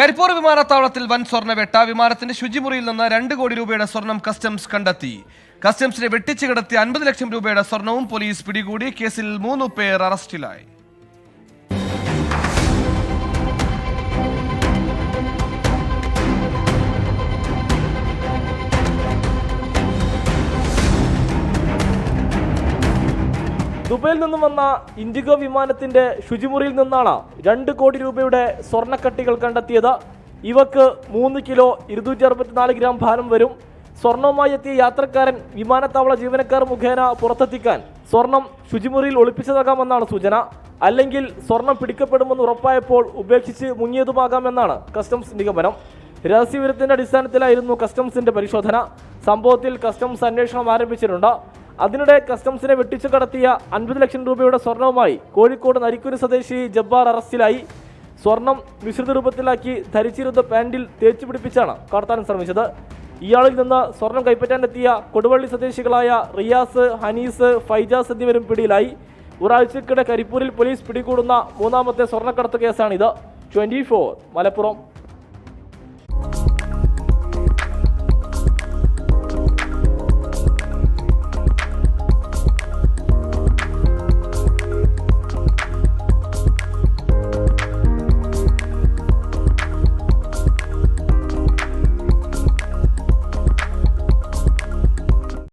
കരിപ്പൂർ വിമാനത്താവളത്തിൽ വൻ സ്വർണ്ണവേട്ട. വിമാനത്തിന്റെ ശുചിമുറിയിൽ നിന്ന് 2 കോടി രൂപയുടെ സ്വർണം കസ്റ്റംസ് കണ്ടെത്തി. കസ്റ്റംസിനെ വെട്ടിച്ചു കിടത്തി 50 ലക്ഷം രൂപയുടെ സ്വർണവും പോലീസ് പിടികൂടി. കേസിൽ 3 പേർ അറസ്റ്റിലായി. ദുബൈയിൽ നിന്നും വന്ന ഇൻഡിഗോ വിമാനത്തിന്റെ ശുചിമുറിയിൽ നിന്നാണ് 2 കോടി രൂപയുടെ സ്വർണ്ണക്കട്ടികൾ കണ്ടെത്തിയത്. ഇവക്ക് 3 കിലോ 264 ഗ്രാം ഭാരം വരും. സ്വർണവുമായി എത്തിയ യാത്രക്കാരൻ വിമാനത്താവള ജീവനക്കാർ മുഖേന പുറത്തെത്തിക്കാൻ സ്വർണം ശുചിമുറിയിൽ ഒളിപ്പിച്ചതാകാമെന്നാണ് സൂചന. അല്ലെങ്കിൽ സ്വർണം പിടിക്കപ്പെടുമെന്ന് ഉറപ്പായപ്പോൾ ഉപേക്ഷിച്ച് മുങ്ങിയതുമാകാമെന്നാണ് കസ്റ്റംസ് നിഗമനം. രഹസ്യവിവരത്തിന്റെ അടിസ്ഥാനത്തിലായിരുന്നു കസ്റ്റംസിന്റെ പരിശോധന. സംഭവത്തിൽ കസ്റ്റംസ് അന്വേഷണം ആരംഭിച്ചിട്ടുണ്ട്. അതിനിടെ കസ്റ്റംസിനെ വെട്ടിച്ചു കടത്തിയ 50 ലക്ഷം രൂപയുടെ സ്വർണവുമായി കോഴിക്കോട് നരിക്കുനി സ്വദേശി ജബ്ബാർ അറസ്റ്റിലായി. സ്വർണം മിശ്രിത രൂപത്തിലാക്കി ധരിച്ചിരുന്ന പാൻറിൽ തേച്ചു പിടിപ്പിച്ചാണ് കടത്താൻ ശ്രമിച്ചത്. ഇയാളിൽ നിന്ന് സ്വർണം കൈപ്പറ്റാനെത്തിയ കൊടുവള്ളി സ്വദേശികളായ റിയാസ്, ഹനീസ്, ഫൈജാസ് എന്നിവരും പിടിയിലായി. ഒരാഴ്ചക്കിടെ കരിപ്പൂരിൽ പോലീസ് പിടികൂടുന്ന 3ാമത്തെ സ്വർണ്ണക്കടത്ത് കേസാണിത്. 24 മലപ്പുറം.